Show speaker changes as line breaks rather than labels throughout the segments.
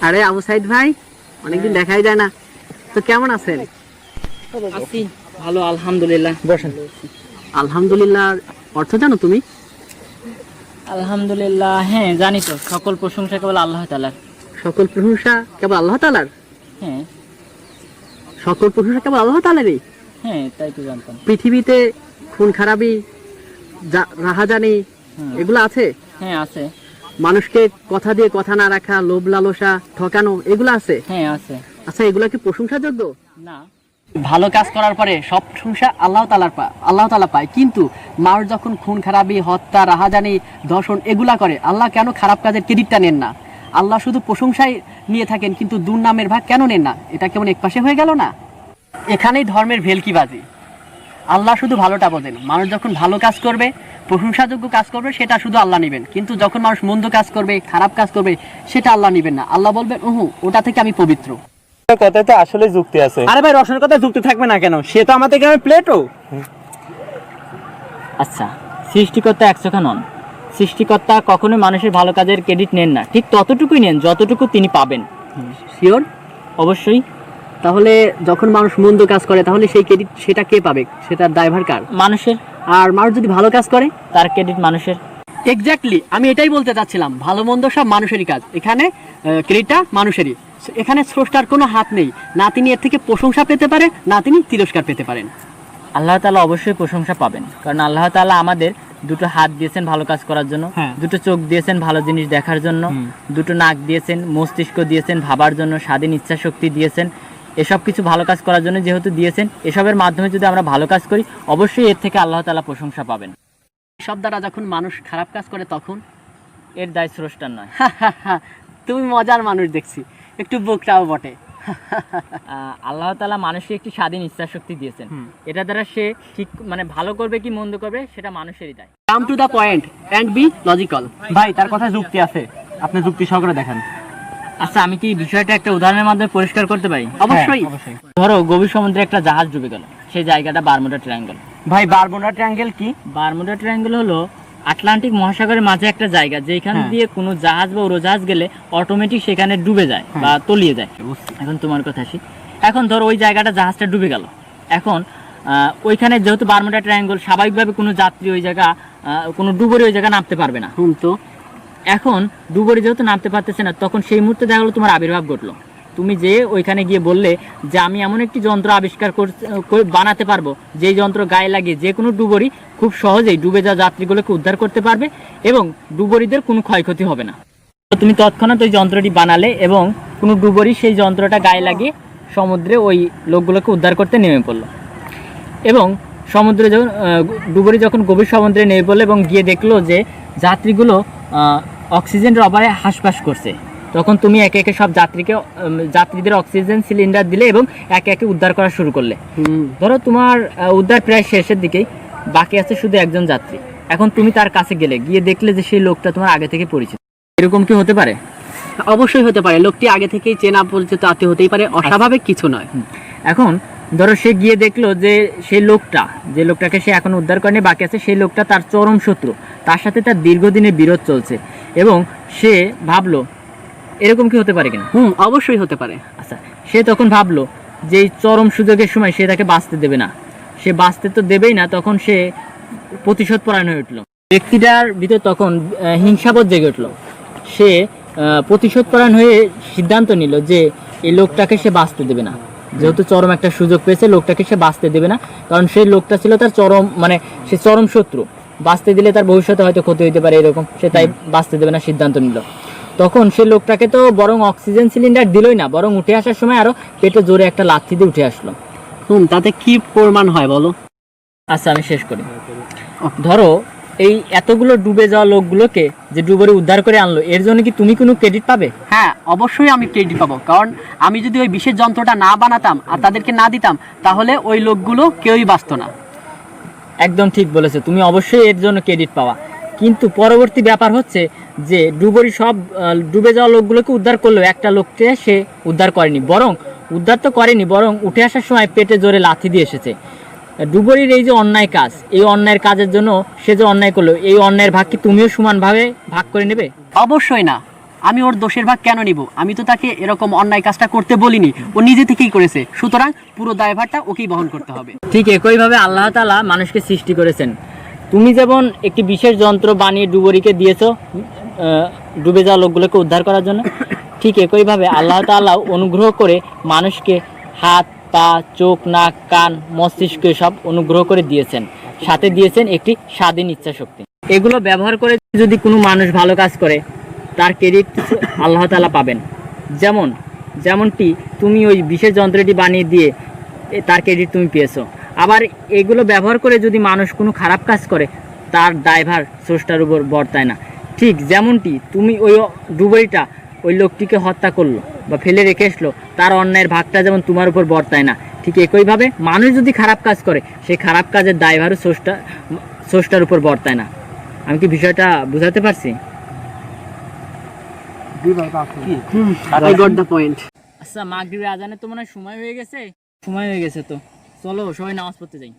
আরে আবু সাইদ ভাই, অনেকদিন দেখাই যায় না, তো কেমন আছেন?
আছি ভালো আলহামদুলিল্লাহ। বসেন।
আলহামদুলিল্লাহ অর্থ জানো তুমি?
আলহামদুলিল্লাহ হ্যাঁ জানি তো, সকল প্রশংসা কেবল আল্লাহ তাআলার।
সকল প্রশংসা কেবল আল্লাহ তাআলার?
হ্যাঁ।
সকল প্রশংসা কেবল আল্লাহ তাআলারই?
হ্যাঁ তাই তো জানতাম।
পৃথিবীতে খুন খারাপি, রাহাজানি এগুলো আছে?
হ্যাঁ আছে।
মানুষকে কথা দিয়ে কথা না রাখা, লোভ লালসা, ঠকানো, এগুলো আছে?
হ্যাঁ আছে।
আচ্ছা, এগুলা কি প্রশংসাযোগ্য?
না।
ভালো কাজ করার পরে সব প্রশংসা আল্লাহ তাআলা পায়, কিন্তু মানুষ যখন খুন খারাপি, হত্যা, রাহাজানি, ধর্ষণ এগুলা করে, আল্লাহ কেন খারাপ কাজের ক্রেডিটটা নেন না? আল্লাহ শুধু প্রশংসাই নিয়ে থাকেন, কিন্তু দুর্নামের ভাগ কেন নেন না? এটা কেমন একপাশে হয়ে গেল না? এখানেই ধর্মের ভেলকিবাজি। আল্লাহ শুধু ভালোটা বোঝেন। মানুষ যখন ভালো কাজ করবে, প্রশংসাযোগ্য কাজ করবে, সেটা শুধু আল্লাহ নেবেন, কিন্তু যখন মানুষ মন্দ কাজ করবে, খারাপ কাজ করবে, সেটা আল্লাহ নেবেন না। আল্লাহ বলবেন ওটা থেকে আমি পবিত্র।
কথায় তো আসলে যুক্তি আছে।
আরে ভাই, রসনের কথায় যুক্তি থাকবে না কেন? সে তো আমাদের গ্রামে প্লেটও।
আচ্ছা, সৃষ্টিকর্তা একচোখা নন। সৃষ্টিকর্তা কখনোই মানুষের ভালো কাজের ক্রেডিট নেন না, ঠিক ততটুকুই নেন যতটুকু তিনি পাবেন।
শিওর?
অবশ্যই।
তাহলে যখন মানুষ মন্দ কাজ করে, তাহলে সেই ক্রেডিট সেটা কে পাবে? সেটার দায়ভার কার?
মানুষের।
আর মানুষ যদি ভালো কাজ করে,
তার ক্রেডিট মানুষের।
এক্স্যাক্টলি, আমি এটাই বলতে চাচ্ছিলাম। ভালো মন্দ সব মানুষেরই কাজ, এখানে ক্রেডিটটা মানুষেরই। এখানে স্রষ্টার কোনো হাত নেই। না তিনি এর থেকে প্রশংসা পেতে পারে, না তিনি তিরস্কার পেতে পারেন।
আল্লাহ তাআলা অবশ্যই প্রশংসা পাবেন, কারণ আল্লাহ তাআলা আমাদের দুটো হাত দিয়েছেন ভালো কাজ করার জন্য, দুটো চোখ দিয়েছেন ভালো জিনিস দেখার জন্য, দুটো নাক দিয়েছেন, মস্তিষ্ক দিয়েছেন ভাবার জন্য, স্বাধীন ইচ্ছা শক্তি দিয়েছেন। এসব কিছু ভালো কাজ করার জন্য যেহেতু দিয়েছেন, এসবের মাধ্যমে যদি আমরা ভালো কাজ করি, অবশ্যই এর থেকে আল্লাহ তাআলা প্রশংসা পাবেন।
সব দ্বারা যখন মানুষ খারাপ কাজ করে, তখন
এর দায় স্রষ্টার নয়।
তুমি মজার মানুষ দেখছি, একটু বোকটাও বটে।
আল্লাহ তাআলা মানুষকে একটি স্বাধীন ইচ্ছা শক্তি দিয়েছেন, এটা দ্বারা সে ঠিক মানে ভালো করবে কি মন্দ করবে সেটা মানুষেরই দায়।
Come to the point and be logical.
ভাই, তার কথায় যুক্তি আছে, আপনি যুক্তি সহকারে দেখেন।
আচ্ছা, আমি কি বিষয়টা একটা উদাহরণের মাধ্যমে পরিষ্কার করতে পারি?
অবশ্যই।
ধরো গভীর সমুদ্রে একটা জাহাজ ডুবে গেল, সেই জায়গাটা বারমুডা ট্রায়াঙ্গল।
ভাই, বারমুডা ট্রায়াঙ্গেল কি?
বারমুডা ট্রায়াঙ্গল হলো আটলান্টিক মহাসাগরের মাঝে একটা জায়গা, যেখান দিয়ে কোনো জাহাজ বা উড়োজাহাজ গেলে অটোমেটিক সেখানে ডুবে যায় বা তলিয়ে যায়। এখন তোমার কথা আসি। এখন ধরো ওই জায়গাটা জাহাজটা ডুবে গেল, এখন ওইখানে যেহেতু বারমুডা ট্রায়াঙ্গল, স্বাভাবিকভাবে কোনো যাত্রী ওই জায়গা, কোনো ডুবুরি ওই জায়গা নামতে পারবে না।
তো
এখন ডুবুরি যেহেতু নামতে পারতেছে না, তখন সেই মুহূর্তে দেখা গেলো তোমার আবির্ভাব ঘটলো। তুমি যে ওইখানে গিয়ে বললে যে আমি এমন একটি যন্ত্র আবিষ্কার বানাতে পারবো, যেই যন্ত্র গায়ে লাগিয়ে যে কোনো ডুবুরি খুব সহজেই ডুবে যাওয়া যাত্রীগুলোকে উদ্ধার করতে পারবে এবং ডুবুরিদের কোনো ক্ষয়ক্ষতি হবে না। তুমি তৎক্ষণাৎ ওই যন্ত্রটি বানালে এবং কোনো ডুবুরি সেই যন্ত্রটা গায়ে লাগিয়ে সমুদ্রে ওই লোকগুলোকে উদ্ধার করতে নেমে পড়লো। এবং সমুদ্রে যখন ডুবুরি যখন গভীর সমুদ্রে নেমে পড়লো এবং গিয়ে দেখলো যে যাত্রীগুলো অক্সিজেনের অভাবে হাঁসফাঁস করছে, তখন তুমি একে একে সব যাত্রীদের অক্সিজেন সিলিন্ডার দিলে এবং একে একে উদ্ধার করা শুরু করলে। ধরো তোমার উদ্ধার প্রায় শেষের দিকেই, বাকি আছে শুধু একজন যাত্রী। এখন তুমি তার কাছে গেলে, গিয়ে দেখলে যে সেই লোকটা তোমার আগে থেকে পরিচিত। এরকম কি হতে পারে?
অবশ্যই হতে পারে। লোকটি আগে থেকেই চেনা পরিচিত আত্মীয় হতেই পারে, অস্বাভাবিক কিছু নয়।
এখন ধরো সে গিয়ে দেখলো যে সেই যে লোকটাকে সে এখন উদ্ধার করেনি, বাকি আছে সেই লোকটা তার চরম শত্রু, তার সাথে তার দীর্ঘদিনের বিরোধ চলছে এবং সে ভাবলো এরকম কি হতে পারে কিনা?
অবশ্যই হতে পারে।
আচ্ছা, সে তখন ভাবলো যে এই চরম সুযোগের সময় সে তাকে বাঁচতে দেবে না, সে বাঁচতে তো দেবেই না। তখন সে প্রতিশোধ পরায়ণ হয়ে উঠলো। ব্যক্তিটার ভিতর তখন হিংসাবোধ জেগে উঠলো। সে প্রতিশোধ পরায়ণ হয়ে সিদ্ধান্ত নিল যে এই লোকটাকে সে বাঁচতে দেবে না। যেহেতু চরম একটা সুযোগ পেয়েছে, লোকটাকে সে বাঁচতে দেবে না, কারণ সেই লোকটা ছিল তার সে চরম শত্রু। বাঁচতে দিলে তার ভবিষ্যতে হয়তো ক্ষতি হতে পারে, এরকম সে তাই বাঁচতে দেবে না সিদ্ধান্ত নিল। তখন সে লোকটাকে তো বরং অক্সিজেন সিলিন্ডার দিলই না, বরং উঠে আসার সময় আরো পেটে জোরে একটা লাথি দিয়ে উঠে আসলো।
তাতে কি প্রমাণ হয় বলো?
আচ্ছা, আমি শেষ করি। ধরো এই এতগুলো ডুবে যাওয়া লোকগুলোকে যে ডুবুরি উদ্ধার করে আনলো, এর জন্য কি তুমি কোনো ক্রেডিট পাবে?
হ্যাঁ, অবশ্যই আমি ক্রেডিট পাবো, কারণ আমি যদি ওই বিশেষ যন্ত্রটা না বানাতাম আর তাদেরকে না দিতাম, তাহলে ওই লোকগুলো কেউই বাঁচতো না।
একদম ঠিক বলেছো, তুমি অবশ্যই এর জন্য ক্রেডিট পাওয়া। কিন্তু পরবর্তী ব্যাপার হচ্ছে যে ডুবুরি সব ডুবে যাওয়া লোকগুলোকে উদ্ধার করলেও একটা লোককে সে উদ্ধার করেনি, বরং উদ্ধার তো করেনি, বরং উঠে আসার সময় পেটে জোরে লাথি দিয়ে এসেছে। ডুবুরির এই যে অন্যায় কাজ, এই অন্যায়ের কাজের জন্য সে যে অন্যায় করলো, এই অন্যায়ের ভাগ কি তুমিও সমানভাবে ভাগ করে নেবে?
অবশ্যই না। আমি ওর দোষের ভাগ কেন নিব? আমি তো তাকে এরকম অন্যায় কাজটা করতে বলিনি, ও নিজে থেকেই করেছে, সুতরাং পুরো দায়ভারটা ওকেই বহন করতে হবে।
ঠিক একইভাবে আল্লাহ তাআলা মানুষকে সৃষ্টি করেছেন। তুমি যেমন একটি বিশেষ যন্ত্র বানিয়ে ডুবুরিকে দিয়েছো ডুবে যাওয়া লোকগুলোকে উদ্ধার করার জন্য, ঠিক একইভাবে আল্লাহ তাআলা অনুগ্রহ করে মানুষকে হাত, পা, চোখ, নাক, কান, মস্তিষ্ক সব অনুগ্রহ করে দিয়েছেন, সাথে দিয়েছেন একটি স্বাধীন ইচ্ছা শক্তি। এগুলো ব্যবহার করে যদি কোনো মানুষ ভালো কাজ করে, তার ক্রেডিট আল্লাহ তাআলা পাবেন। যেমনটি তুমি ওই বিশেষ যন্ত্রটি বানিয়ে দিয়ে তার ক্রেডিট তুমি পেয়েছো। আবার এগুলো ব্যবহার করে যদি মানুষ কোনো খারাপ কাজ করে, তার দায়ভার স্রষ্টার উপর বর্তায় না। ঠিক যেমনটি তুমি ওই ডুবুরিটা ওই লোকটিকে হত্যা করলো বা ফেলে রেখে আসলো, তার অন্যায়ের ভাগটা যেমন তোমার উপর বর্তায় না, ঠিক একইভাবে মানুষ যদি খারাপ কাজ করে, সেই খারাপ কাজের দায়ভারও স্রষ্টার উপর বর্তায় না। আমি কি বিষয়টা বুঝাতে পারছি?
I got the point.
আচ্ছা, মাগরিবের আজানের তো মনে হয় সময় হয়ে গেছে। সময় হয়ে গেছে, তো চলো সবাই নামাজ পড়তে যাই।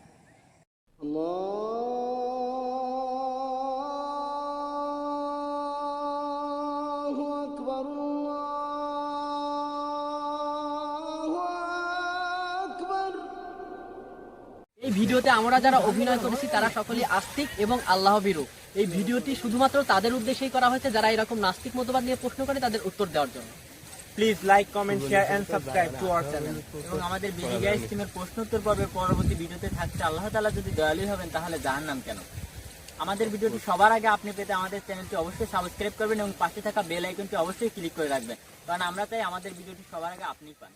এই ভিডিওতে আমরা যারা অভিনয় করেছি তারা সকলেই আস্তিক এবং আল্লাহ ভীরু। এই ভিডিওটি শুধুমাত্র তাদের উদ্দেশ্যেই করা হয়েছে যারা এরকম নাস্তিক মতবাদ নিয়ে প্রশ্ন করে, তাদের উত্তর দেওয়ার জন্য।
Please like, comment, share and subscribe to our channel.
এবং আমাদের বিডি গাইস টিমের প্রশ্নোত্তর পর্বের পরবর্তী ভিডিওতে থাকছে আল্লাহ তাআলা যদি দয়ালু হবেন তাহলে জাহান্নাম কেন। আমাদের ভিডিওটি সবার আগে আপনি পেতে আমাদের চ্যানেলটি অবশ্যই সাবস্ক্রাইব করবেন এবং পাশে থাকা বেল আইকনটি অবশ্যই ক্লিক করে রাখবেন, কারণ আমরা চাই আমাদের ভিডিওটি সবার আগে আপনি পান।